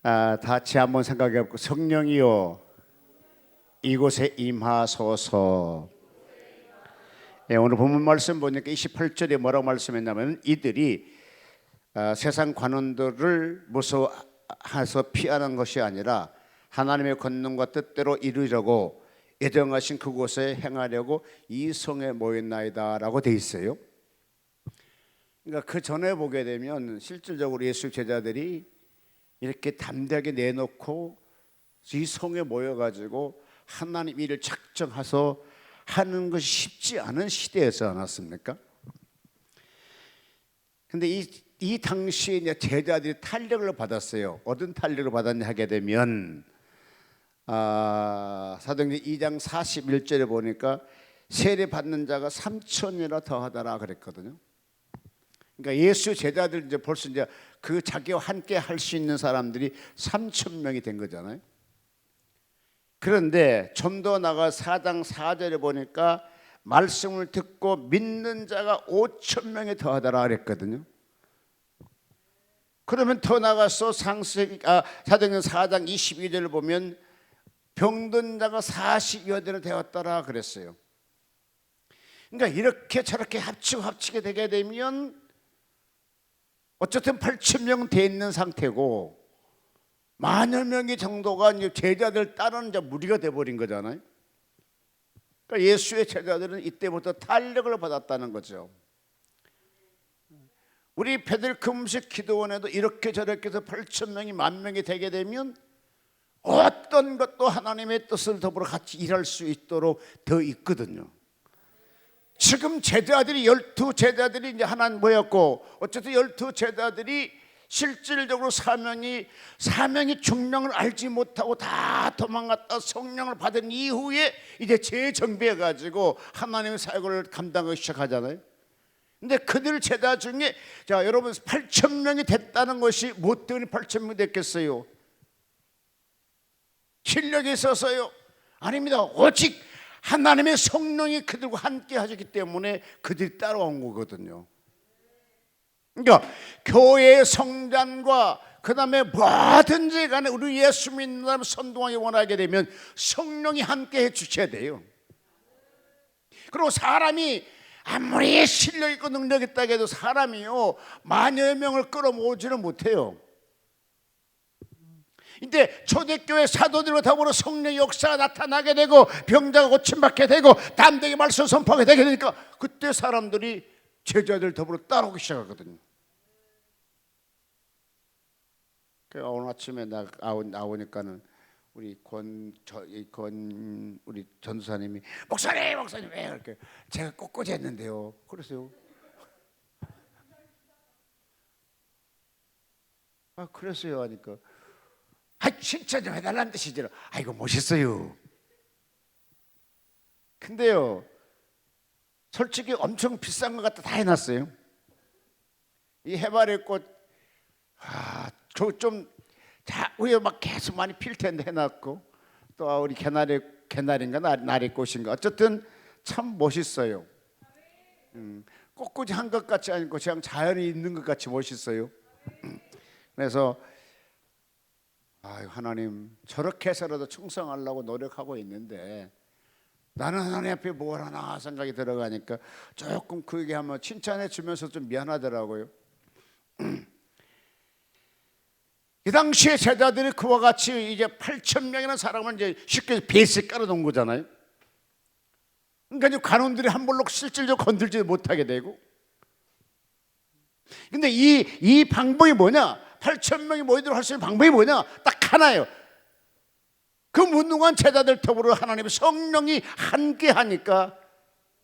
다 같이 한번 생각해 보고, 성령이여 이곳에 임하소서. 오늘 본문 말씀 보니까 28절에 뭐라고 말씀했냐면, 이들이 세상 관원들을 무서워해서 피하는 것이 아니라 하나님의 권능과 뜻대로 이루려고 예정하신 그곳에 행하려고 이 성에 모였나이다 라고 돼 있어요. 그러니까 그 전에 보게 되면 실질적으로 예수 제자들이 이렇게 담대하게 내놓고 이 성에 모여가지고 하나님 일을 작정해서 하는 것이 쉽지 않은 시대였지 않았습니까? 근데 이 당시에 이제 제자들이 탄력을 받았어요. 어떤 탄력을 받았냐 하게 되면 사도행전 2장 41절에 보니까 세례 받는 자가 3천이나 더하더라 그랬거든요. 그러니까 예수 제자들 이제 벌써 이제 그 자기와 함께 할 수 있는 사람들이 3천 명이 된 거잖아요. 그런데 좀 더 나가 4장 4절에 보니까 말씀을 듣고 믿는 자가 5천 명이 더하더라 그랬거든요. 그러면 더 나가서 사도행전 4장 22절을 보면 병든 자가 40여 대나 되었더라 그랬어요. 그러니까 이렇게 저렇게 합치게 되게 되면 어쨌든 8천 명 돼 있는 상태고, 만여 명의 정도가 이제 제자들 따르는 이제 무리가 돼 버린 거잖아요. 그러니까 예수의 제자들은 이때부터 탄력을 받았다는 거죠. 우리 베들 금식 기도원에도 이렇게 저렇게 해서 8천 명이 10,000명이 되게 되면 어떤 것도 하나님의 뜻을 더불어 같이 일할 수 있도록 되어 있거든요. 지금 제자들이 12제자들이 이제 하나 모였고, 어쨌든 12제자들이 실질적으로 사명이 중명을 알지 못하고 다 도망갔다 성령을 받은 이후에 이제 재정비해 가지고 하나님의 사역을 감당하기 시작하잖아요. 근데 그들 제자 중에 자 여러분 8,000명이 됐다는 것이 뭐 때문에 8,000명이 됐겠어요? 실력이 있어서요? 아닙니다. 오직 하나님의 성령이 그들과 함께 하셨기 때문에 그들이 따라온 거거든요. 그러니까 교회의 성장과 그 다음에 뭐든지 간에 우리 예수 믿는 사람 선동하기 원하게 되면 성령이 함께 해주셔야 돼요. 그리고 사람이 아무리 실력 있고 능력 있다고 해도 사람이요 만여 명을 끌어모으지는 못해요. 이때 초대교회 사도들과 더불어 성령의 역사가 나타나게 되고 병자가 고침받게 되고 담대하게 말씀 선포하게 되게 되니까 그때 사람들이 제자들 더불어 따라오기 시작하거든요. 오늘 아침에 나오니까는 우리 우리 전도사님이 목사님 왜 이렇게 제가 꼿꼿이 했는데요. 그러세요. 그랬어요 하니까 칭찬 좀 해달라는 뜻이죠. 이거 멋있어요. 근데요 솔직히 엄청 비싼 것 같아 다 해놨어요. 이 해바라기 꽃 좀 위에 막 계속 많이 필 텐데 해놨고, 또 우리 개나리인가 나리꽃인가 어쨌든 참 멋있어요. 꼿꼿이 한 것 같지 않고 그냥 자연이 있는 것 같이 멋있어요. 그래서 하나님 저렇게 해서라도 충성하려고 노력하고 있는데 나는 하나님 앞에 뭘 하나 생각이 들어가니까 조금 그 얘기하면 칭찬해 주면서 좀 미안하더라고요. 이 당시에 제자들이 그와 같이 이제 8,000명이라는 사람을 이제 쉽게 베이스에 깔아놓은 거잖아요. 그러니까 이제 관원들이 한 볼록 실질적으로 건들지 못하게 되고, 근데 이 방법이 뭐냐? 8,000명이 모이도록 할 수 있는 방법이 뭐냐? 딱 하나예요. 그 무능한 제자들 더불어 하나님의 성령이 함께 하니까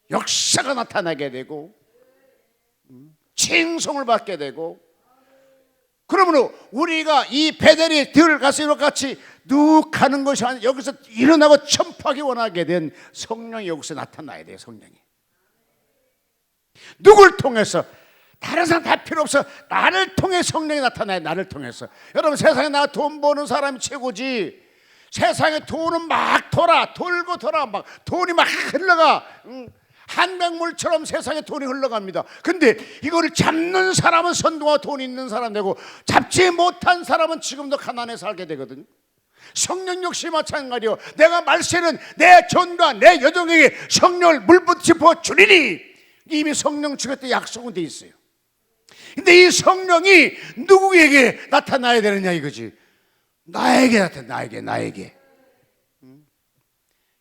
역사가 나타나게 되고 칭송을 받게 되고, 그러므로 우리가 이 베델이 들어가서 이렇게 같이 눅 가는 것이 아니라 여기서 일어나고 천파하기 원하게 된 성령이 여기서 나타나야 돼요. 성령이 누굴 통해서? 다른 사람 다 필요 없어. 나를 통해 성령이 나타나요. 나를 통해서. 여러분 세상에 나 돈 버는 사람이 최고지. 세상에 돈은 막 돌고 막 돈이 막 흘러가. 한백물처럼 세상에 돈이 흘러갑니다. 근데 이거를 잡는 사람은 선도와 돈 있는 사람 되고, 잡지 못한 사람은 지금도 가난해 살게 되거든요. 성령 역시 마찬가지요. 내가 말세는 내 전과 내 여종에게 성령을 물붓고 주리니, 이미 성령 주실 때 약속은 돼 있어요. 근데 이 성령이 누구에게 나타나야 되느냐 이거지. 나에게 나타나, 나에게.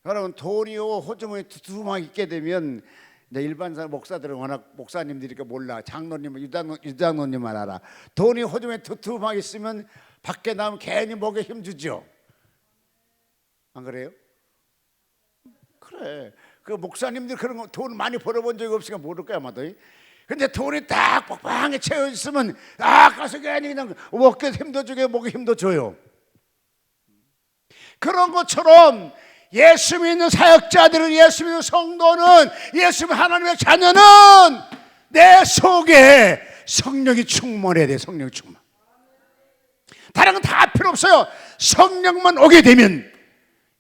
여러분, 돈이요 호주머니에 두툼하게 있게 되면, 이제 일반 목사들은 워낙 목사님들이니까 몰라. 장로님, 유장로님만 알아. 돈이 호주머니에 두툼하게 있으면 밖에 나오면 괜히 목에 힘주죠. 안 그래요? 그래. 그 목사님들 그런 거 돈 많이 벌어본 적이 없으니까 모를 거야 아마도. 근데 돈이 딱 빡빡하게 채워 있으면 가서 괜히 그냥 목에 힘도 주게, 목에 힘도 줘요. 그런 것처럼 예수 믿는 사역자들은, 예수 믿는 성도는, 예수 믿는 하나님의 자녀는 내 속에 성령이 충만해야 돼. 성령이 충만. 다른 건 다 필요 없어요. 성령만 오게 되면.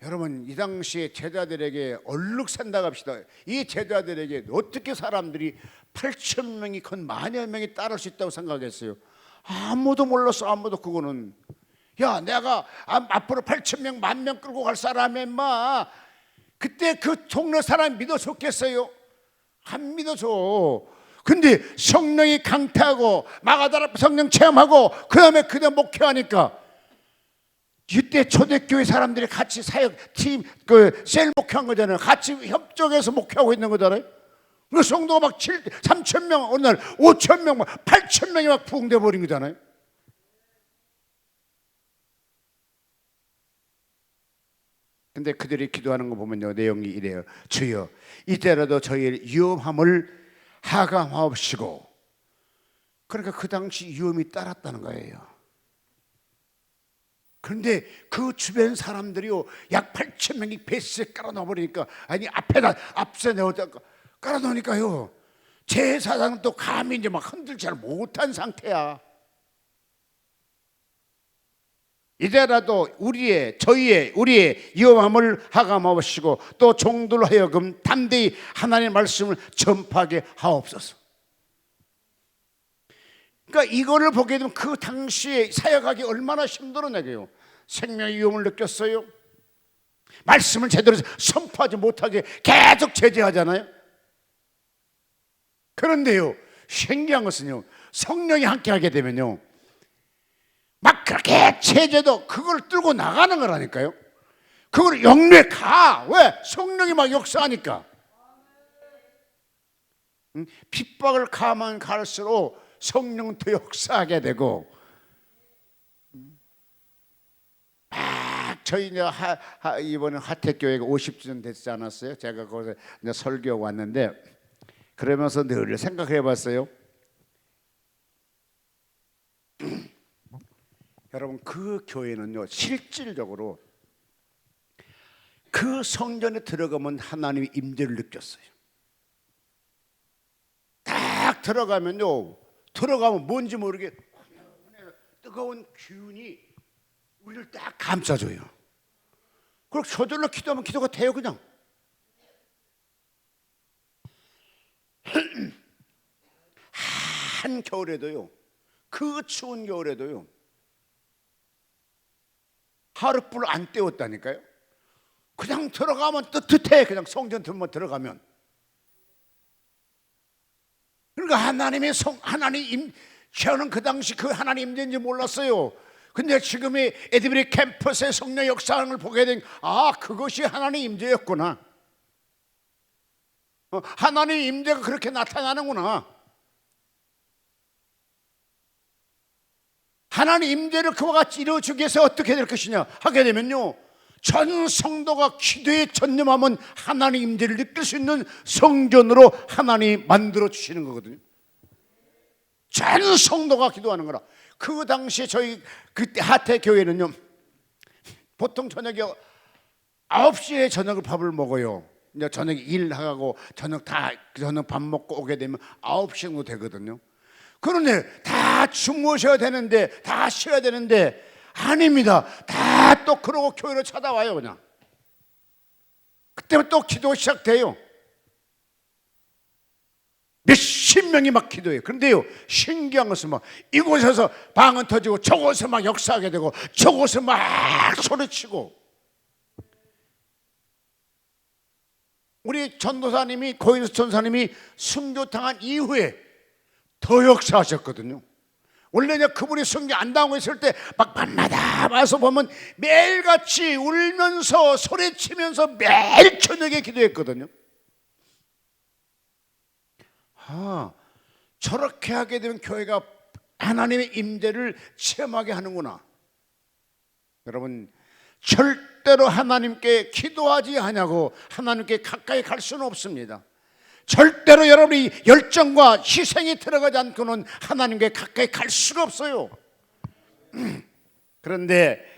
여러분, 이 당시에 제자들에게 얼룩 산다고 합시다. 이 제자들에게 어떻게 사람들이 8,000명이 건 만여 명이 따를 수 있다고 생각했어요? 아무도 몰랐어. 아무도. 그거는 야, 내가 앞으로 8,000명, 10,000명 끌고 갈 사람이 인마, 그때 그 동네 사람 믿어줬겠어요? 안 믿어줘. 근데 성령이 강타하고 마가다라 성령 체험하고 그다음에 목회하니까, 이때 초대교회 사람들이 같이 사역 팀 셀 목회한 거잖아요. 같이 협조해서 목회하고 있는 거잖아요. 그 성도가 막 3,000명, 어느 날 5,000명, 8,000명이 막 부흥돼 버린 거잖아요. 근데 그들이 기도하는 거 보면요, 내용이 이래요. 주여, 이때라도 저희의 위험함을 하감하옵시고. 그러니까 그 당시 위험이 따랐다는 거예요. 그런데 그 주변 사람들이요, 약 8,000명이 배스에 깔아놓아버리니까, 아니 앞서 깔아놓으니까요, 제사장은 또 감히 이제 막 흔들지 잘 못한 상태야. 이제라도 저희의 위험함을 하감하옵시고, 또 종들로 하여금 담대히 하나님의 말씀을 전파하게 하옵소서. 그러니까 이거를 보게 되면 그 당시에 사역하기 얼마나 힘들었냐고요. 생명의 위험을 느꼈어요. 말씀을 제대로 선포하지 못하게 계속 제재하잖아요. 그런데요, 신기한 것은요, 성령이 함께하게 되면요, 막 그렇게 제재도 그걸 뚫고 나가는 거라니까요. 그걸 영내에 가. 왜? 성령이 막 역사하니까. 핍박을 가면 갈수록 성령은 더 역사하게 되고, 막 저희 이번에 하택교회가 50주년 됐지 않았어요? 제가 거기서 설교하고 왔는데, 그러면서 늘 생각해 봤어요. 여러분, 그 교회는요, 실질적으로 그 성전에 들어가면 하나님의 임재를 느꼈어요. 딱 들어가면 뭔지 모르게 뜨거운 기운이 우리를 딱 감싸줘요. 그리고 저절로 기도하면 기도가 돼요. 그냥 한 겨울에도요, 그 추운 겨울에도요, 하룻불 안 때웠다니까요. 그냥 들어가면 뜨뜻해. 그냥 성전 들어가면. 그러니까 하나님 저는 그 당시 그 하나님 임재인지 몰랐어요. 근데 지금의 에드베리 캠퍼스의 성령 역사를 보게 되니, 그것이 하나님 임재였구나. 하나님 임재가 그렇게 나타나는구나. 하나님 임재를 그와 같이 이루어주기 위해서 어떻게 될 것이냐 하게 되면요, 전 성도가 기도에 전념하면 하나님 임재를 느낄 수 있는 성전으로 하나님이 만들어 주시는 거거든요. 전 성도가 기도하는 거라. 그 당시에 저희 그때 하태교회는요, 보통 저녁에 9시에 저녁을 밥을 먹어요. 이제 저녁에 일하고 저녁 밥 먹고 오게 되면 9시 정도 되거든요. 그런데 다 주무셔야 되는데, 다 쉬어야 되는데, 아닙니다. 다 또 그러고 교회로 찾아와요. 그냥 그때면 또 기도 시작돼요. 수십 명이 막 기도해요. 그런데요, 신기한 것은 막 이곳에서 방언 터지고 저곳에서 막 역사하게 되고 저곳에서 막 소리치고. 우리 전도사님이, 고인수 전사님이 순교당한 이후에 더 역사하셨거든요. 원래 그분이 순교 안 당하고 있을 때 막 밤마다 와서 보면 매일같이 울면서 소리치면서 매일 저녁에 기도했거든요. 저렇게 하게 되면 교회가 하나님의 임재를 체험하게 하는구나. 여러분, 절대로 하나님께 기도하지 않냐고 하나님께 가까이 갈 수는 없습니다. 절대로 여러분이 열정과 희생이 들어가지 않고는 하나님께 가까이 갈 수가 없어요. 그런데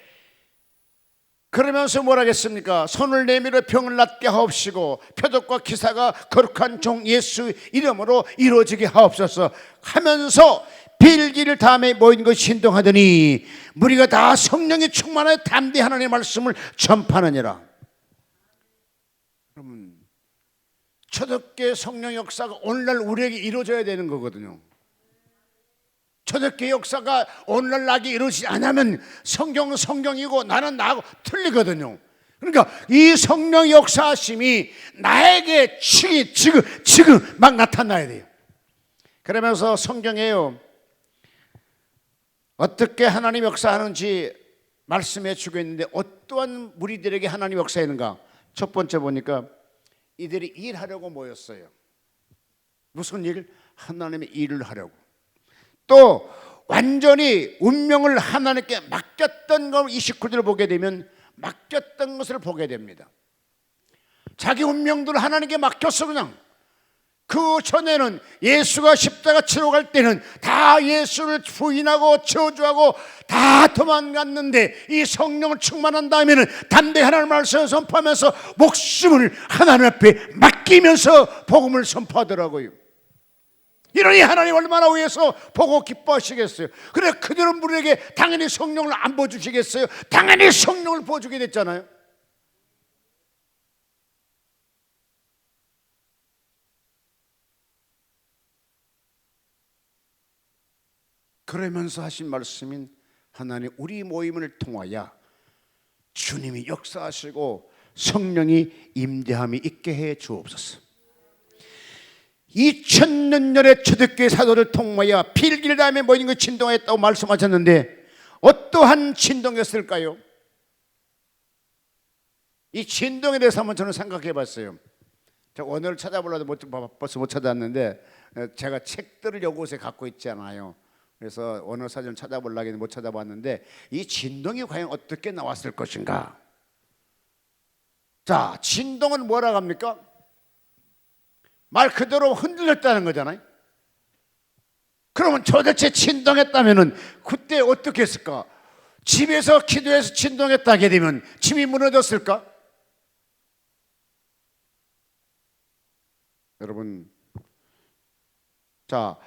그러면서 뭐라 하겠습니까? 손을 내밀어 병을 낫게 하옵시고 표적과 기사가 거룩한 종 예수 이름으로 이루어지게 하옵소서 하면서 빌기를 다음에 모인 것이 신동하더니 무리가 다 성령이 충만하여 담대히 하나님의 말씀을 전파하느니라. 그러면 초대교회 성령 역사가 오늘날 우리에게 이루어져야 되는 거거든요. 초대교회 역사가 오늘날 나에게 이루어지지 않으면 성경은 성경이고 나는 나하고 틀리거든요. 그러니까 이 성령 역사하심이 나에게 지금 막 나타나야 돼요. 그러면서 성경에요, 어떻게 하나님 역사하는지 말씀해 주고 있는데 어떠한 무리들에게 하나님 역사했는가? 첫 번째 보니까 이들이 일하려고 모였어요. 무슨 일? 하나님의 일을 하려고. 또 완전히 운명을 하나님께 맡겼던 걸 29절을 보게 되면 맡겼던 것을 보게 됩니다. 자기 운명들을 하나님께 맡겼어. 그냥 그 전에는 예수가 십자가 치러 갈 때는 다 예수를 부인하고 저주하고 다 도망갔는데 이 성령을 충만한 다음에는 담대히 하나님의 말씀을 선포하면서 목숨을 하나님 앞에 맡기면서 복음을 선포하더라고요. 이러니 하나님 얼마나 위해서 보고 기뻐하시겠어요. 그래 그들은 우리에게 당연히 성령을 안 부어주시겠어요? 당연히 성령을 부어주게 됐잖아요. 그러면서 하신 말씀인 하나님 우리 모임을 통하여 주님이 역사하시고 성령이 임재함이 있게 해 주옵소서. 2000년 전에 초대교회 사도를 통하여 필기를 다음에 모인 것 진동했다고 말씀하셨는데 어떠한 진동이었을까요? 이 진동에 대해서 한번 저는 생각해 봤어요. 제가 원어를 찾아보려도 바빠서 못 찾았는데 제가 책들을 이곳에 갖고 있잖아요. 그래서 원어 사전을 찾아보려고 했는데 못 찾아봤는데 이 진동이 과연 어떻게 나왔을 것인가? 자, 진동은 뭐라고 합니까? 말 그대로 흔들렸다는 거잖아요. 그러면 도대체 진동했다면 그때 어떻게 했을까? 집에서 기도해서 진동했다게 되면 집이 무너졌을까? 여러분, 자,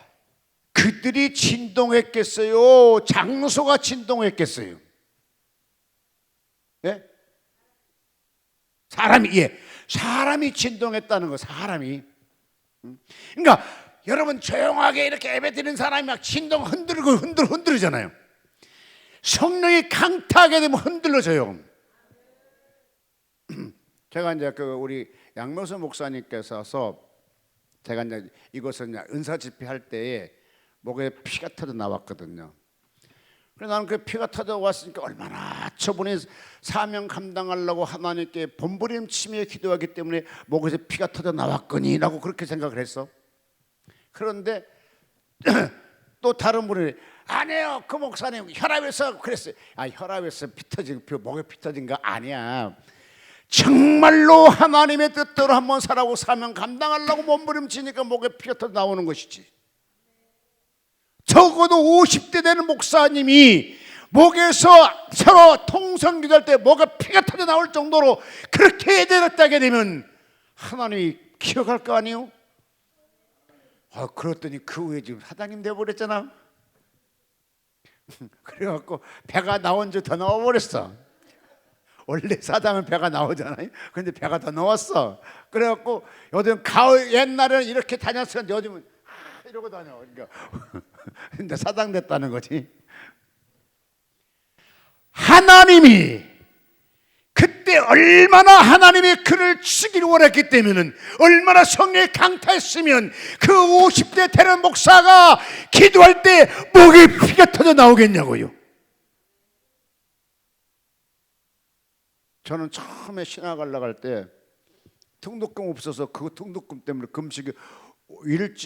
그들이 진동했겠어요? 장소가 진동했겠어요? 예? 사람이 진동했다는 거, 사람이. 그러니까 여러분 조용하게 이렇게 예배 드리는 사람이 막 진동 흔들잖아요. 성령이 강타하게 되면 흔들려져요. 제가 이제 우리 양명수 목사님께서 제가 이제 이곳을 이제 은사 집회할 때에 목에 피가 터져 나왔거든요. 그래서 나는 그 피가 터져 왔으니까 얼마나 저분이 사명 감당하려고 하나님께 몸부림치며 기도하기 때문에 목에서 피가 터져 나왔거니라고 그렇게 생각을 했어. 그런데 또 다른 분이 아니에요, 그 목사님 혈압에서 그랬어요. 혈압에서 피 터진, 목에 피 터진 거 아니야. 정말로 하나님의 뜻대로 한번 살라고 사명 감당하려고 몸부림치니까 목에 피가 터져 나오는 것이지. 적어도 50대 되는 목사님이 목에서 서로 통성기도할 때 목에 피가 터져 나올 정도로 그렇게 되었다게 되면 하나님이 기억할 거 아니에요? 그랬더니 그 후에 지금 사장님 돼버렸잖아. 그래갖고 배가 나온 지 더 나와버렸어. 원래 사장은 배가 나오잖아요. 근데 배가 더 나왔어. 그래갖고 요즘 옛날에는 이렇게 다녔었는데 요즘은 이러고 다녀. 그러니까 근데 사장 됐다는 거지. 하나님이 그때 얼마나 하나님이 그를 치기를 원했기 때문에, 얼마나 성령에 강타했으면 그 50대 되는 목사가 기도할 때 목에 피가 터져 나오겠냐고요. 저는 처음에 신학 하려고 할 때 등록금 없어서 그 등록금 때문에 금식이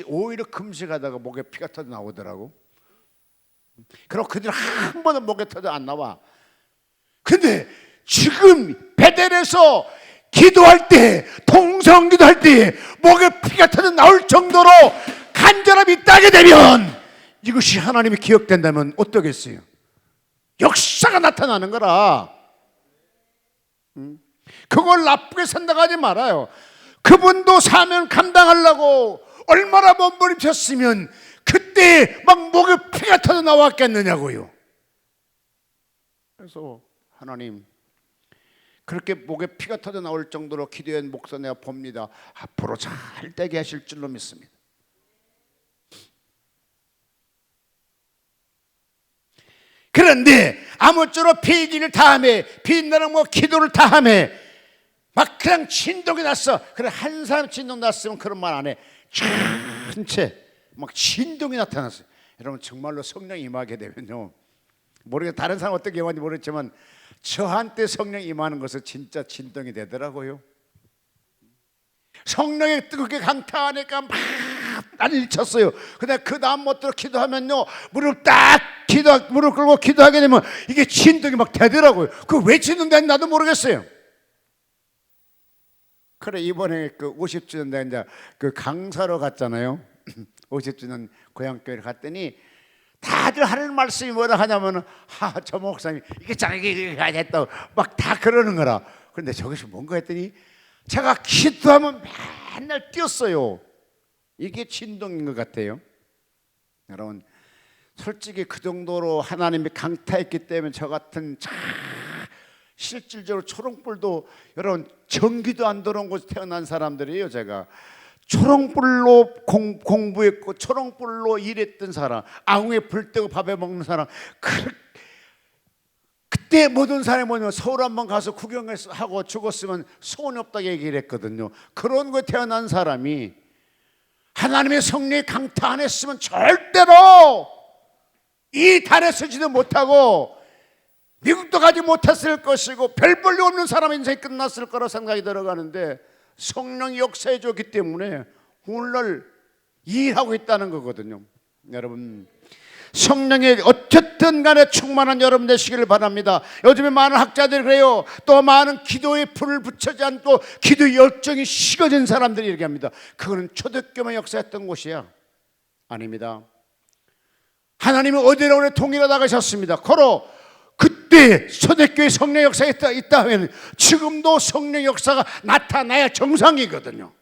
오히려 금식하다가 목에 피가 터져 나오더라고. 그리고 그들 한 번은 목에 터져 안 나와. 근데 지금 베델에서 기도할 때, 통성기도할 때 목에 피가 터져 나올 정도로 간절함이 있다게 되면 이것이 하나님이 기억된다면 어떠겠어요? 역사가 나타나는 거라. 그걸 나쁘게 생각하지 말아요. 그분도 사명 감당하려고 얼마나 몸부림쳤으면 그때 막 목에 피가 터져 나왔겠느냐고요. 그래서 하나님, 그렇게 목에 피가 터져 나올 정도로 기도한 목사 내가 봅니다. 앞으로 잘 되게 하실 줄로 믿습니다. 그런데 아무쪼록 피기를 다함에, 빛나는 뭐 기도를 다함에 막 그냥 진동이 났어. 그래, 한 사람 진동 났으면 그런 말 안 해. 전체 막 진동이 나타났어요. 여러분, 정말로 성령 임하게 되면요, 모르겠, 다른 사람 어떻게 임하는지 모르겠지만 저한테 성령 임하는 것은 진짜 진동이 되더라고요. 성령이 뜨겁게 강타하니까 막 난리 쳤어요. 근데 그 다음부터 기도하면요, 무릎 꿇고 기도하게 되면 이게 진동이 막 되더라고요. 그 왜 진동되는지 나도 모르겠어요. 그래, 이번에 그 50주년 내 이제 그 강사로 갔잖아요. 50주년 고향교회를 갔더니 다들 하는 말씀이 뭐라 하냐면은, 저 목사님 이게 자기가 했다고 막 다 그러는 거라. 그런데 저것이 뭔가 했더니 제가 기도하면 맨날 뛰었어요. 이게 진동인 것 같아요. 여러분, 솔직히 그 정도로 하나님이 강타했기 때문에 저 같은 실질적으로 초롱불도, 여러분, 전기도 안 들어온 곳에 태어난 사람들이에요. 제가 초롱불로 공부했고 초롱불로 일했던 사람, 아궁에 불 떼고 밥해 먹는 사람. 그때 모든 사람이 뭐냐면 서울 한번 가서 구경하고 죽었으면 소원이 없다고 얘기를 했거든요. 그런 거에 태어난 사람이 하나님의 성령이 강타 안 했으면 절대로 이 달에 서지도 못하고 미국도 가지 못했을 것이고 별 볼일 없는 사람의 인생이 끝났을 거라 생각이 들어가는데, 성령이 역사해 줬기 때문에 오늘날 일하고 있다는 거거든요. 여러분, 성령이 어쨌든 간에 충만한 여러분 되시기를 바랍니다. 요즘에 많은 학자들이 그래요. 또 많은 기도에 불을 붙이지 않고 기도 열정이 식어진 사람들이 얘기합니다. 그거는 초대교만 역사했던 곳이야. 아닙니다. 하나님은 어디로 오래 통일하다 가셨습니다. 고로 그때 초대교회 성령 역사가 있다 하면 지금도 성령 역사가 나타나야 정상이거든요.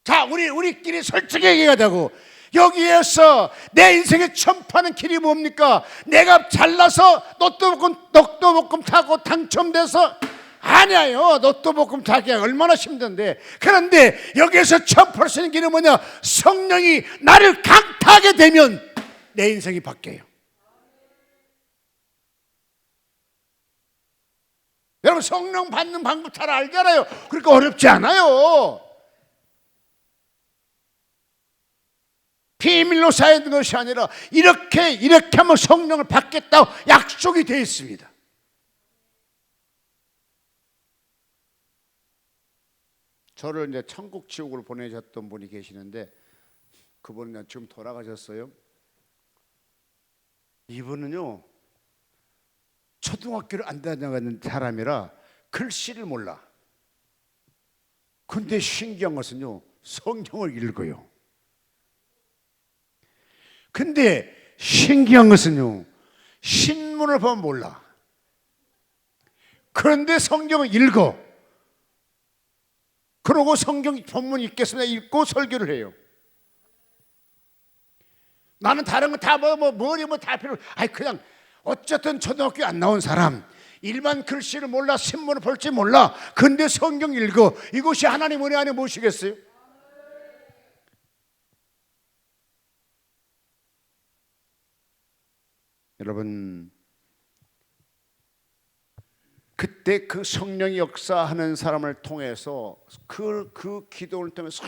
자, 우리끼리 솔직히 얘기하자고. 여기에서 내 인생에 첨파는 길이 뭡니까? 내가 잘나서 녹두볶음 타고 당첨돼서, 아니에요. 녹두볶음 타기가 얼마나 힘든데. 그런데 여기에서 첨파할 수 있는 길은 뭐냐? 성령이 나를 강타하게 되면 내 인생이 바뀌어요. 여러분, 성령 받는 방법 잘 알잖아요. 그러니까 어렵지 않아요. 비밀로 쌓이는 것이 아니라 이렇게 하면 성령을 받겠다고 약속이 되어 있습니다. 저를 이제 천국 지옥으로 보내셨던 분이 계시는데, 그분은 지금 돌아가셨어요. 이분은요, 초등학교를 안 다녀가는 사람이라 글씨를 몰라. 근데 신기한 것은요, 성경을 읽어요. 근데 신기한 것은요, 신문을 보면 몰라. 그런데 성경을 읽어. 그러고 성경 본문 읽겠습니다 읽고 설교를 해요. 나는 다른 거 다 머리 다 필요, 그냥 어쨌든 초등학교 안 나온 사람, 일반 글씨를 몰라, 신문을 볼지 몰라. 근데 성경 읽어. 이것이 하나님 은혜 안에 무엇이겠어요? 여러분, 그때 그 성령이 역사하는 사람을 통해서 그 기도를 통해서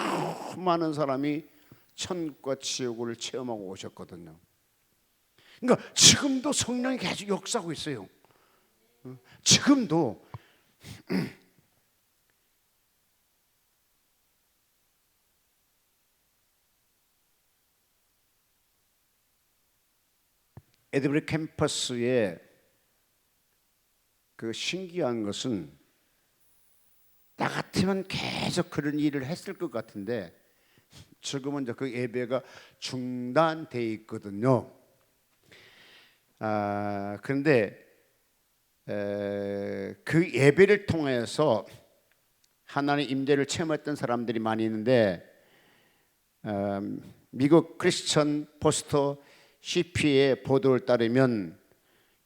수많은 사람이 천국과 지옥을 체험하고 오셨거든요. 그러니까 지금도 성령이 계속 역사하고 있어요. 지금도 에드버리 캠퍼스에 그 신기한 것은 나 같으면 계속 그런 일을 했을 것 같은데 지금은 이제 그 예배가 중단돼 있거든요. 그런데 그 예배를 통해서 하나님의 임재를 체험했던 사람들이 많이 있는데 미국 크리스천 포스터 CP의 보도를 따르면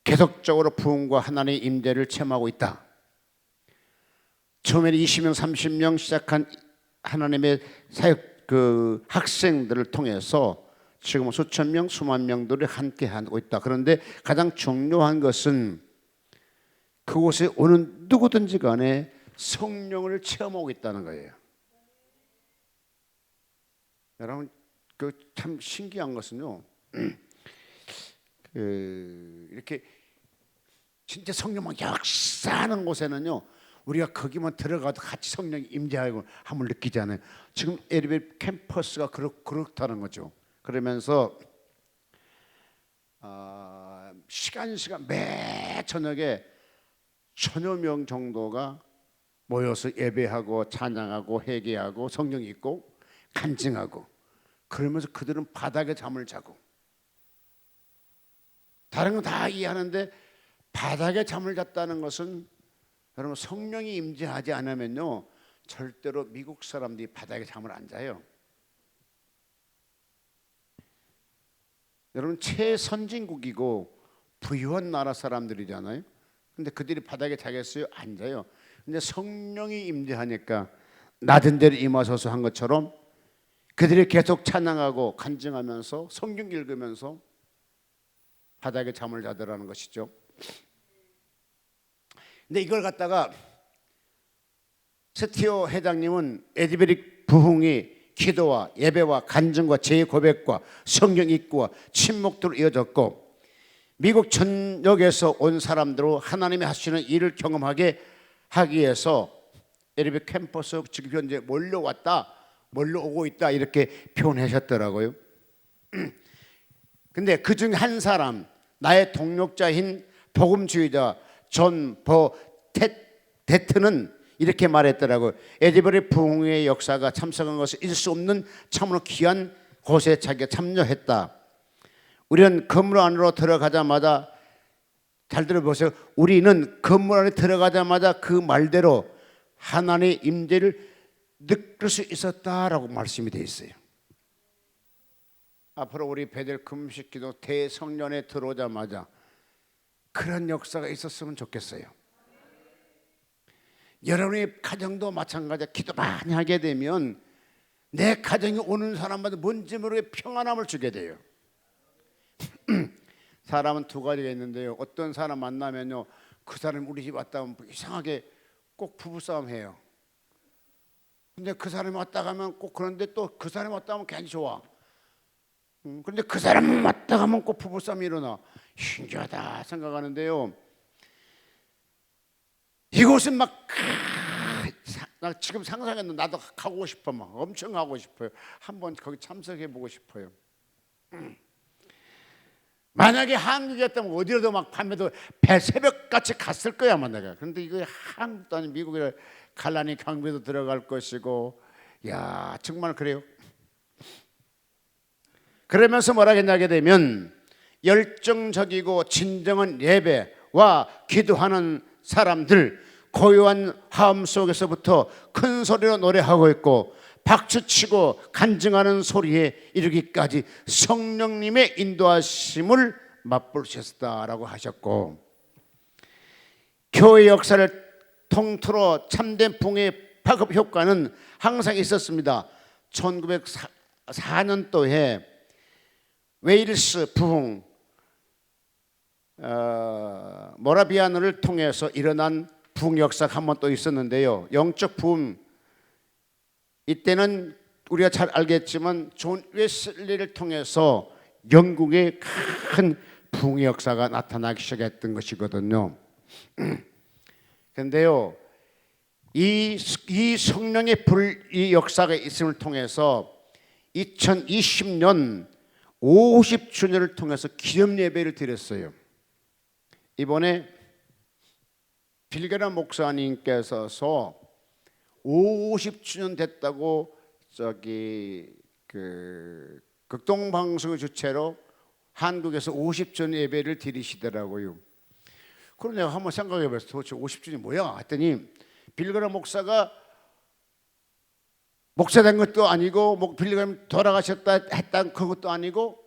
계속적으로 부흥과 하나님의 임재를 체험하고 있다. 처음에는 20명, 30명 시작한 하나님의 사역 그 학생들을 통해서 지금은 수천 명, 수만 명들이 함께 하고 있다. 그런데 가장 중요한 것은 그곳에 오는 누구든지 간에 성령을 체험하고 있다는 거예요. 여러분, 그 참 신기한 것은요. 이렇게 진짜 성령 막 역사하는 곳에는요, 우리가 거기만 들어가도 같이 성령이 임재하고 함을 느끼잖아요. 지금 에리베 캠퍼스가 그렇다는 거죠. 그러면서 시간 매 저녁에 1000여 명 정도가 모여서 예배하고 찬양하고 회개하고 성령 읽고 간증하고 그러면서 그들은 바닥에 잠을 자고 다른 건 다 이해하는데 바닥에 잠을 잤다는 것은 여러분 성령이 임재하지 않으면요 절대로 미국 사람들이 바닥에 잠을 안 자요. 여러분 최선진국이고 부유한 나라 사람들이잖아요. 근데 그들이 바닥에 자겠어요? 안 자요. 근데 성령이 임재하니까 낮은 데를 임하소서 한 것처럼 그들이 계속 찬양하고 간증하면서 성경 읽으면서 바닥에 잠을 자더라는 것이죠. 근데 이걸 갖다가 스티어 회장님은 에드베리 부흥이 기도와 예배와 간증과 재고백과 성경 읽기와 침묵으로 이어졌고 미국 전역에서 온 사람들로 하나님이 하시는 일을 경험하게 하기 위해서 에드베리 캠퍼스 지금 현재 몰려오고 있다 이렇게 표현하셨더라고요. 근데 그 중 한 사람 나의 동력자인 복음주의자 존 버데트는 이렇게 말했더라고요. 에드베리 부흥의 역사가 참석한 것은 잊을 수 없는 참으로 귀한 곳에 자기가 참여했다. 우리는 건물 안으로 들어가자마자 잘 들어보세요. 우리는 건물 안에 들어가자마자 그 말대로 하나님의 임재를 느낄 수 있었다라고 말씀이 되어 있어요. 앞으로 우리 베델 금식기도 대성년에 들어오자마자 그런 역사가 있었으면 좋겠어요. 여러분의 가정도 마찬가지야. 기도 많이 하게 되면 내 가정이 오는 사람마다 뭔지 모르게 평안함을 주게 돼요. 사람은 두 가지가 있는데요. 어떤 사람 만나면요, 그 사람이 우리 집 왔다 가면 이상하게 꼭 부부싸움 해요. 근데 그 사람이 왔다 가면 꼭 그런데 또 그 사람이 왔다 가면 괜히 좋아. 그런데 그 사람이 왔다 가면 꼭 부부싸움이 일어나. 신기하다 생각하는데요. 이곳은 막 나 지금 상상했는데 나도 가고 싶어. 막 엄청 가고 싶어요. 한번 거기 참석해 보고 싶어요. 만약에 한국이었다면 어디로도 막 밤에도 새벽같이 갔을 거야 아마 내가. 그런데 이거 한국도 아니고 미국에 갈라니 경비도 들어갈 것이고, 야 정말 그래요. 그러면서 뭐라 했냐게 되면 열정적이고 진정한 예배와 기도하는 사람들, 고요한 화음 속에서부터 큰 소리로 노래하고 있고 박수치고 간증하는 소리에 이르기까지 성령님의 인도하심을 맛보셨다라고 하셨고, 교회 역사를 통틀어 참된 부흥의 파급 효과는 항상 있었습니다. 1904년도에 웨일스 부흥, 모라비안을 통해서 일어난 부흥 역사가 한 번 또 있었는데요. 영적 부흥, 이때는 우리가 잘 알겠지만 존 웨슬리를 통해서 영국의 큰 부흥의 역사가 나타나기 시작했던 것이거든요. 그런데요, 이 성령의 이 역사가 있음을 통해서 2020년 50주년을 통해서 기념 예배를 드렸어요. 이번에 빌게라 목사님께서 50주년 됐다고 극동방송의 주체로 한국에서 50주년 예배를 드리시더라고요. 그럼 내가 한번 생각해봤어요. 도대체 50주년이 뭐야? 했더니 빌게라 목사가 목사된 것도 아니고 빌게라님 돌아가셨다 했던 그것도 아니고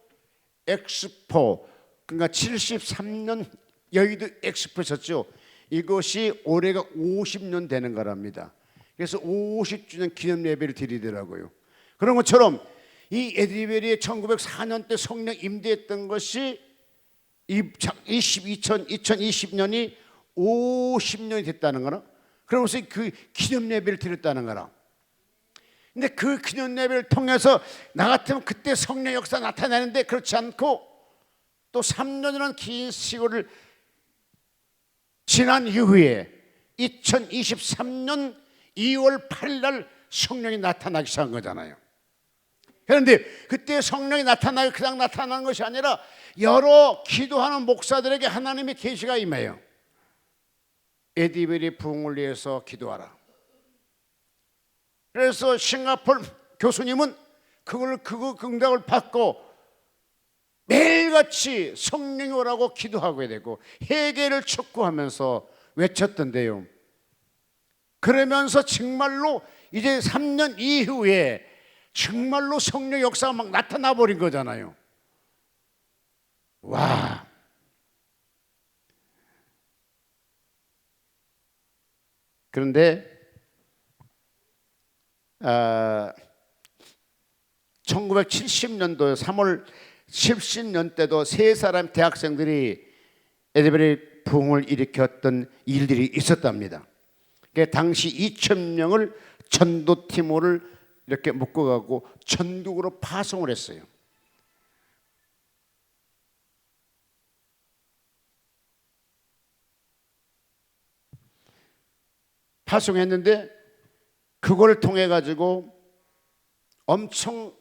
엑스포, 그러니까 73년 여의도 엑스포 있었죠. 이것이 올해가 50년 되는 거랍니다. 그래서 50주년 기념 예배를 드리더라고요. 그런 것처럼 이 에디베리의 1904년 때 성령 임재했던 것이 2020년이 50년이 됐다는 거나, 그러면서 그 기념 예배를 드렸다는 거나. 근데 그 기념 예배를 통해서 나 같으면 그때 성령 역사 나타나는데 그렇지 않고 또 3년이라는 긴 시간을 지난 이후에 2023년 2월 8일 날 성령이 나타나기 시작한 거잖아요. 그런데 그때 성령이 나타나기 그냥 나타나는 것이 아니라 여러 기도하는 목사들에게 하나님의 계시가 임해요. 에디베리 부흥을 위해서 기도하라. 그래서 싱가포르 교수님은 그거 응답을 받고 매일같이 성령이 오라고 기도하게 되고 회개를 촉구하면서 외쳤던데요. 그러면서 정말로 이제 3년 이후에 정말로 성령 역사가 막 나타나 버린 거잖아요. 와. 그런데 1970년도 3월 70년 때도 세 사람 대학생들이 에디베리 부흥을 일으켰던 일들이 있었답니다. 당시 2,000명을 전도팀을 이렇게 묶어가고 전국으로 파송을 했어요. 파송했는데 그걸 통해 가지고 엄청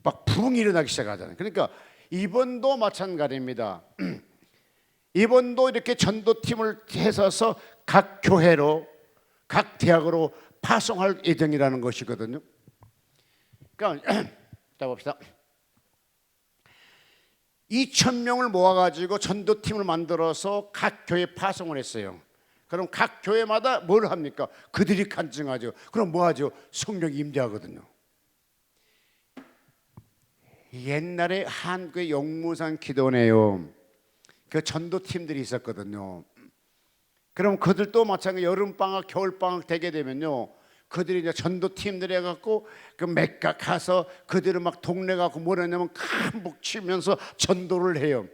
막 부흥이 일어나기 시작하잖아요. 그러니까 이번도 마찬가지입니다. 이번도 이렇게 전도팀을 해서서 각 교회로, 각 대학으로 파송할 예정이라는 것이거든요. 그러니까 자 봅시다. 2,000명을 모아가지고 전도팀을 만들어서 각 교회에 파송을 했어요. 그럼 각 교회마다 뭘 합니까? 그들이 간증하죠. 그럼 뭐하죠? 성령이 임재하거든요. 옛날에 한국의 용무산 기도원에요, 그 전도팀들이 있었거든요. 그럼 그들도 마찬가지 여름방학, 겨울방학 되게 되면요, 그들이 이제 전도팀들이 해갖고 그 맥가 가서 그들은 막 동네 가고 뭐냐면 큰 목 치면서 전도를 해요.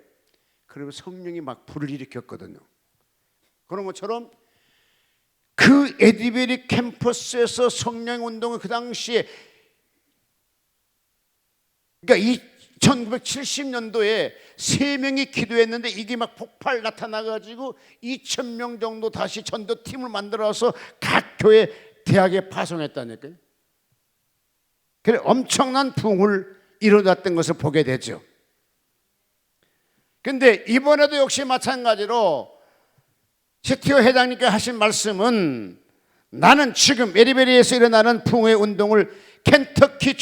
그러면 성령이 막 불을 일으켰거든요. 그런 것처럼 그 에디베리 캠퍼스에서 성령 운동을 그 당시에, 그러니까 1970년도에 3명이 기도했는데 이게 막 폭발 나타나가지고 2,000명 정도 다시 전도팀을 만들어서 각 교회 대학에 파송했다니까요. 그래 엄청난 부흥을 이루어졌던 것을 보게 되죠. 근데 이번에도 역시 마찬가지로 세티오 회장님께 하신 말씀은, 나는 지금 에디베리에서 일어나는 부흥의 운동을 켄터키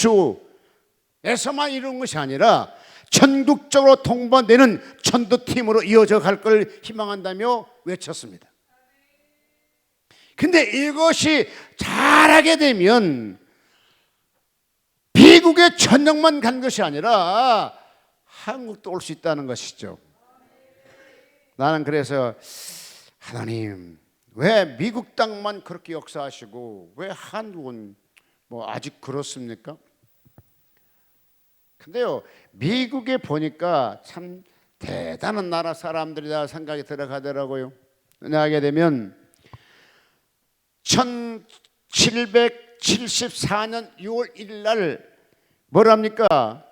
주에서만 이루는 것이 아니라 전국적으로 동반되는 전도팀으로 이어져 갈 걸 희망한다며 외쳤습니다. 근데 이것이 잘하게 되면 미국의 전역만 간 것이 아니라 한국도 올 수 있다는 것이죠. 나는 그래서 하나님, 왜 미국 땅만 그렇게 역사하시고 왜 한국은 뭐 아직 그렇습니까? 근데요, 미국에 보니까 참 대단한 나라 사람들이다 생각이 들어가더라고요. 나가게 되면 1774년 6월 1일 날 뭐랍니까?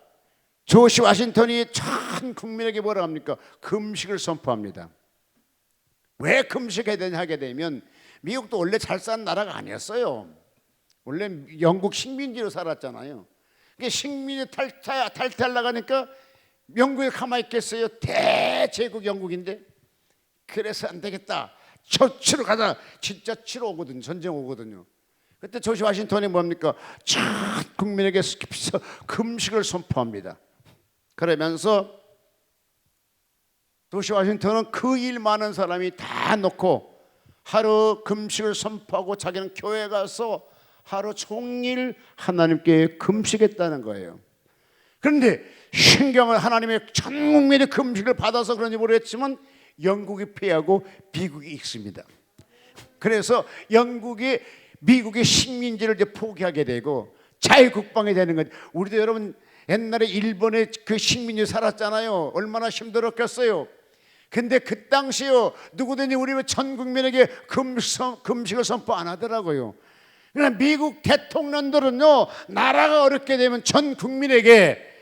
조지 워싱턴이 전 국민에게 뭐라 합니까? 금식을 선포합니다. 왜 금식해야 되냐 하게 되면 미국도 원래 잘 사는 나라가 아니었어요. 원래 영국 식민지로 살았잖아요. 식민지 탈퇴하려고 하니까 영국에 가만히 있겠어요? 대제국 영국인데. 그래서 안 되겠다, 치러 가자. 진짜 치러 오거든요. 전쟁 오거든요. 그때 조지 워싱턴이 뭡니까? 전 국민에게 금식을 선포합니다. 그러면서 조지 워싱턴은 그 일 많은 사람이 다 놓고 하루 금식을 선포하고 자기는 교회에 가서 하루 종일 하나님께 금식했다는 거예요. 그런데 신경을 하나님의 전 국민의 금식을 받아서 그런지 모르겠지만 영국이 패하고 미국이 이깁니다. 그래서 미국의 식민지를 이제 포기하게 되고 자유국방이 되는 거죠. 우리도 여러분 옛날에 일본의 그 식민지 살았잖아요. 얼마나 힘들었겠어요. 근데 그 당시요, 누구든지 우리 전 국민에게 금식을 선포 안 하더라고요. 그러나 미국 대통령들은요, 나라가 어렵게 되면 전 국민에게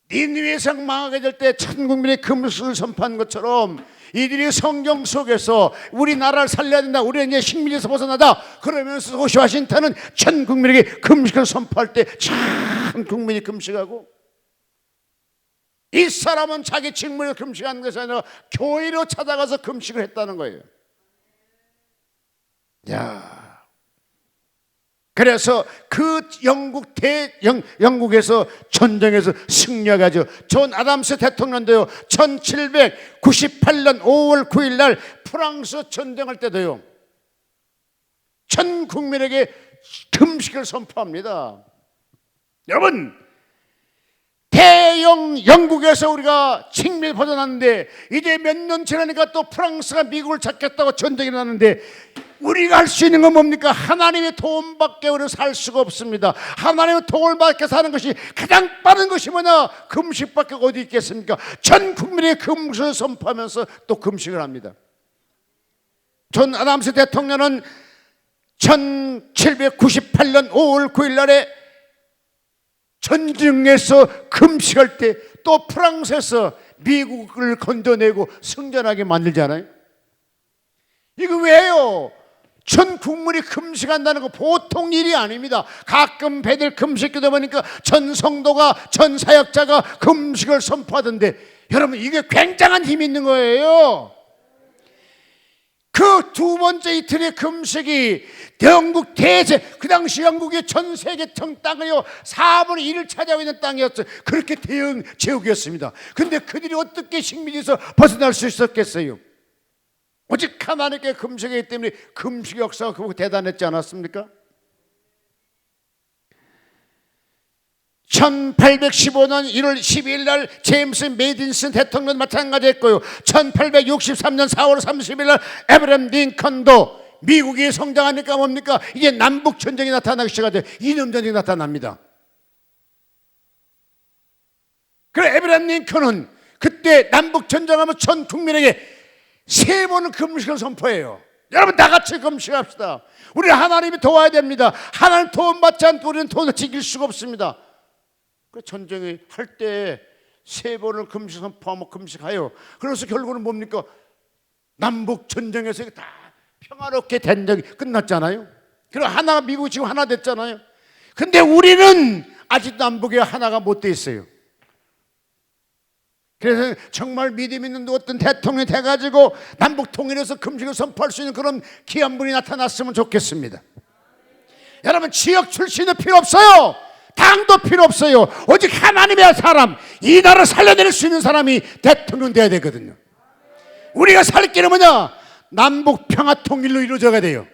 니느웨 성 망하게 될 때 전 국민의 금식을 선포한 것처럼 이들이 성경 속에서 우리나라를 살려야 된다, 우리는 이제 식민지에서 벗어나자 그러면서 조지 워싱턴은 전 국민에게 금식을 선포할 때 전 국민이 금식하고, 이 사람은 자기 직무에 금식하는 것이 아니라 교회로 찾아가서 금식을 했다는 거예요. 야, 그래서 그 영국에서 전쟁에서 승리하죠. 존 아담스 대통령도요, 1798년 5월 9일 날 프랑스 전쟁할 때도요, 전 국민에게 금식을 선포합니다. 여러분, 대영 영국에서 우리가 식민지 벗어났는데 이제 몇 년 지나니까 또 프랑스가 미국을 잡겠다고 전쟁이 났는데 우리가 할 수 있는 건 뭡니까? 하나님의 도움밖에 우리는 살 수가 없습니다. 하나님의 도움을 받게 사는 것이 가장 빠른 것이 뭐냐? 금식밖에 어디 있겠습니까? 전 국민의 금식을 선포하면서 또 금식을 합니다. 존 아담스 대통령은 1798년 5월 9일 날에 전쟁에서 금식할 때 또 프랑스에서 미국을 건져내고 승전하게 만들잖아요. 이거 왜요? 전 국민이 금식한다는 거 보통 일이 아닙니다. 가끔 배들 금식기도 보니까 전 성도가, 전 사역자가 금식을 선포하던데, 여러분 이게 굉장한 힘이 있는 거예요. 그 두 번째 이틀의 금식이 영국 그 당시 영국의 전 세계 땅을요 4분의 1을 차지하고 있는 땅이었어요. 그렇게 대형 제국이었습니다. 근데 그들이 어떻게 식민지에서 벗어날 수 있었겠어요? 오직 하나님께 금식이기 때문에 금식 역사가 그보고 대단했지 않았습니까? 1815년 1월 12일 날 제임스 메디슨 대통령 마찬가지했고요. 1863년 4월 30일 날 에브라임 링컨도, 미국이 성장하니까 뭡니까? 이제 남북 전쟁이 나타나기 시작하죠. 이념 전쟁이 나타납니다. 그래 에브라임 링컨은 그때 남북 전쟁하면 전 국민에게 3번은 금식을 선포해요. 여러분 다 같이 금식합시다. 우리는 하나님이 도와야 됩니다. 하나님 도움 받지 않고 우리는 돈을 지킬 수가 없습니다. 전쟁을 할 때 3번을 금식 선포하면 금식하여. 그래서 결국은 뭡니까? 남북 전쟁에서 다 평화롭게 된 적이 끝났잖아요. 그리고 하나가, 미국 지금 하나 됐잖아요. 근데 우리는 아직도 남북에 하나가 못 돼 있어요. 그래서 정말 믿음 있는 어떤 대통령이 돼가지고 남북 통일해서 금식을 선포할 수 있는 그런 귀한 분이 나타났으면 좋겠습니다. 여러분 지역 출신은 필요 없어요. 당도 필요 없어요. 오직 하나님의 사람, 이 나라를 살려낼 수 있는 사람이 대통령 돼야 되거든요. 우리가 살 길은 뭐냐? 남북 평화 통일로 이루어져야 돼요.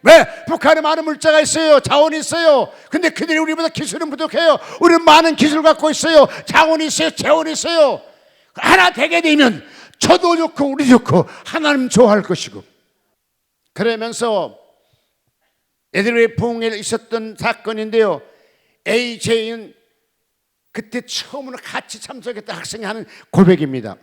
왜? 북한에 많은 물자가 있어요. 자원이 있어요. 근데 그들이 우리보다 기술은 부족해요. 우리는 많은 기술을 갖고 있어요. 자원이 있어요. 재원이 있어요. 하나 되게 되면 저도 좋고 우리 좋고 하나님 좋아할 것이고. 그러면서 에드웨이 부흥에 있었던 사건인데요, AJ는 그때 처음으로 같이 참석했던 학생이 하는 고백입니다.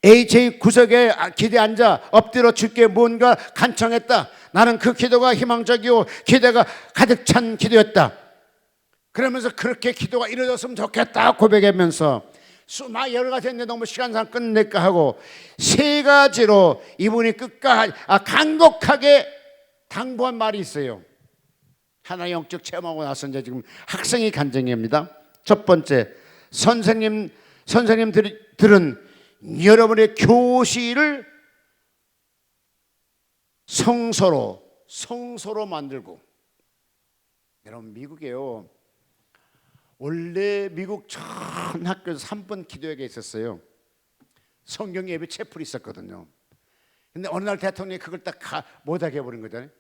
AJ 구석에 기대에 앉아 엎드려 주께 뭔가 간청했다. 나는 그 기도가 희망적이고 기대가 가득 찬 기도였다. 그러면서 그렇게 기도가 이루어졌으면 좋겠다 고백하면서 여러 가지 했는데 너무 시간상 끝낼까 하고 세 가지로 이분이 끝까지 간곡하게 당부한 말이 있어요. 하나 영적 체험하고 나서 이제 지금 학생이 간증입니다. 첫 번째, 선생님들은 여러분의 교실을 성소로 만들고, 여러분 미국에요. 원래 미국 전 학교에서 3번 기도회가 있었어요. 성경 예배 채플이 있었거든요. 근데 어느 날 대통령이 그걸 딱 못하게 해버린 거잖아요.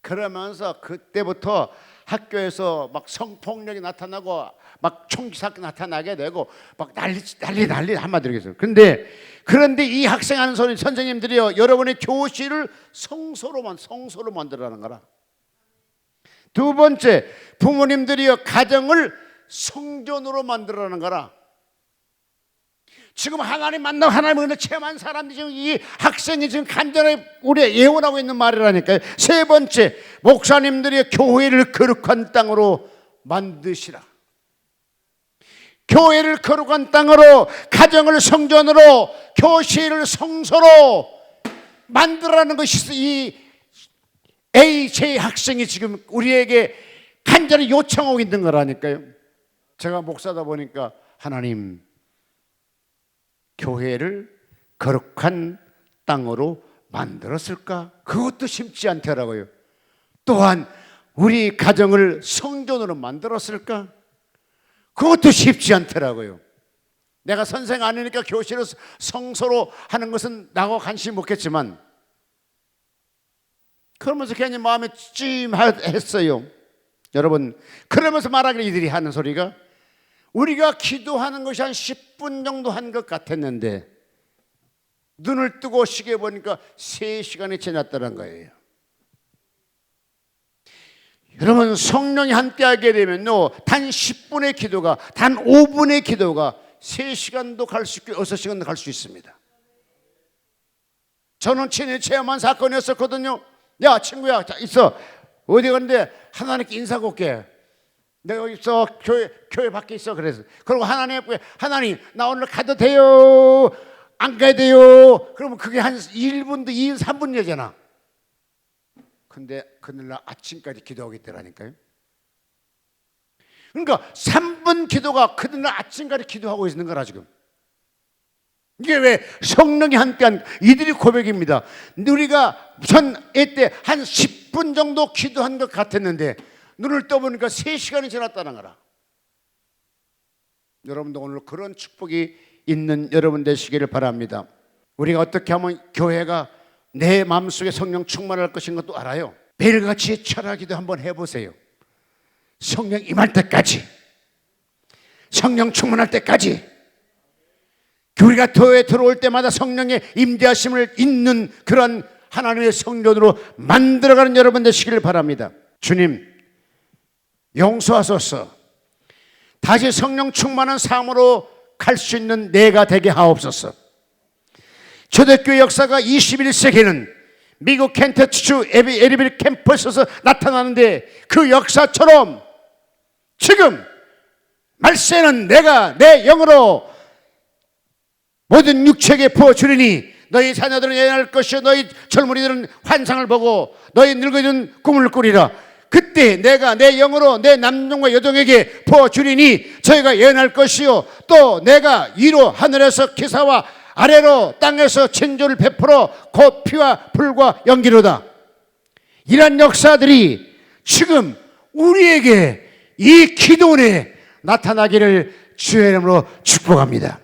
그러면서 그때부터 학교에서 막 성폭력이 나타나고 막 총기 사건 나타나게 되고 막 난리 한마디로 했어요. 그런데 이 학생하는 소리 선생님들이요, 여러분의 교실을 성소로 만들어라는 거라. 두 번째, 부모님들이요, 가정을 성전으로 만들어라는 거라. 지금 하나님 만나고 하나님 은혜 체험한 사람들이 지금 이 학생이 지금 간절히 우리가 예언하고 있는 말이라니까요. 세 번째, 목사님들이 교회를 거룩한 땅으로 만드시라. 교회를 거룩한 땅으로, 가정을 성전으로, 교실을 성소로 만들어라는 것이 이 AJ 학생이 지금 우리에게 간절히 요청하고 있는 거라니까요. 제가 목사다 보니까 하나님, 교회를 거룩한 땅으로 만들었을까? 그것도 쉽지 않더라고요. 또한 우리 가정을 성전으로 만들었을까? 그것도 쉽지 않더라고요. 내가 선생 아니니까 교실을 성소로 하는 것은 나하고 관심이 없겠지만, 그러면서 괜히 마음에 찜했어요. 여러분, 그러면서 말하기를 이들이 하는 소리가, 우리가 기도하는 것이 한 10분 정도 한 것 같았는데 눈을 뜨고 시계 보니까 3시간이 지났다는 거예요. 여러분, 성령이 함께하게 되면요, 단 10분의 기도가, 단 5분의 기도가 3시간도 갈 수 있고 6시간도 갈 수 있습니다. 저는 친히 체험한 사건이었었거든요. 야 친구야, 자, 있어. 어디 갔는데 하나님께 인사하고 올게. 내가 여기 있어. 교회 밖에 있어. 그래서 그리고 하나님 나 오늘 가도 돼요? 안 가야 돼요? 그러면 그게 한 1분도 2분 3분 여잖아. 근데 그날 아침까지 기도하고 있더라니까요. 그러니까 3분 기도가 그날 아침까지 기도하고 있는 거라 지금. 이게 왜 성령이 함께한 이들이 고백입니다. 우리가 전에 때 한 10분 정도 기도한 것 같았는데 눈을 떠보니까 3시간이 지났다는 거라. 여러분도 오늘 그런 축복이 있는 여러분 되시기를 바랍니다. 우리가 어떻게 하면 교회가 내 마음속에 성령 충만할 것인 것도 알아요. 매일같이 철학기도 한번 해보세요. 성령 임할 때까지, 성령 충만할 때까지, 우리가 교회에 들어올 때마다 성령의 임재하심을 있는 그런 하나님의 성전으로 만들어가는 여러분 되시기를 바랍니다. 주님, 용서하소서. 다시 성령 충만한 삶으로 갈 수 있는 내가 되게 하옵소서. 초대교회 역사가 21세기는 미국 켄터키주 에리빌 캠퍼스에서 나타나는데, 그 역사처럼 지금 말세는 내가 내 영으로 모든 육체에게 부어주리니 너희 자녀들은 예언할 것이요 너희 젊은이들은 환상을 보고 너희 늙은이들은 꿈을 꾸리라. 그때 내가 내 영으로 내 남종과 여종에게 부어주리니 저희가 예언할 것이요 또 내가 위로 하늘에서 기사와 아래로 땅에서 진조를 베풀어 곧 피와 불과 연기로다. 이런 역사들이 지금 우리에게 이 기도원에 나타나기를 주의 이름으로 축복합니다.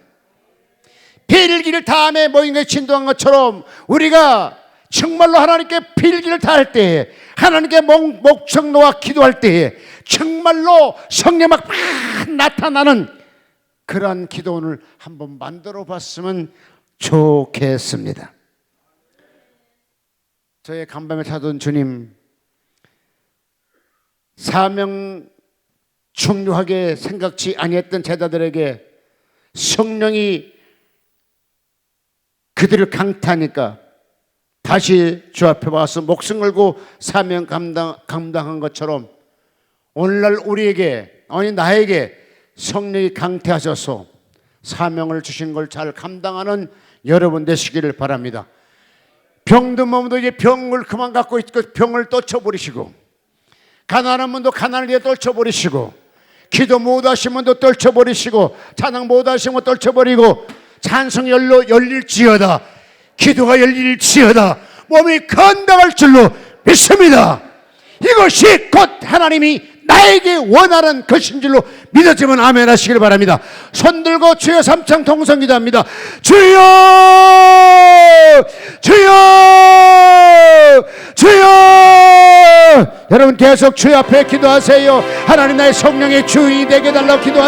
필기를 다함에 모인 것에 진동한 것처럼 우리가 정말로 하나님께 필기를 다할 때에, 하나님께 목청노와 기도할 때에 정말로 성령 막 나타나는 그러한 기도원을 한번 만들어 봤으면 좋겠습니다. 저의 간밤에 찾아온 주님, 사명 중요하게 생각지 아니했던 제자들에게 성령이 그들을 강타하니까 다시 주 앞에 와서 목숨 걸고 사명 감당한 것처럼 오늘날 우리에게, 아니 나에게 성령이 강태하셔서 사명을 주신 걸 잘 감당하는 여러분 되시기를 바랍니다. 병든 몸도 이제 병을 그만 갖고 있고 병을 떨쳐버리시고, 가난한 분도 가난을 위해 떨쳐버리시고, 기도 못하신 분도 떨쳐버리시고, 찬양 못하신 분도 떨쳐버리고, 찬송 열릴지어다, 기도가 열릴지어다, 몸이 건강할 줄로 믿습니다. 이것이 곧 하나님이 나에게 원하는 것인 줄로 믿어지면 아멘 하시길 바랍니다. 손 들고 주여 삼창 통성 기도합니다. 주여 주여 주여. 여러분 계속 주여 앞에 기도하세요. 하나님 나의 성령의 주인이 되게 달라고 기도하세요.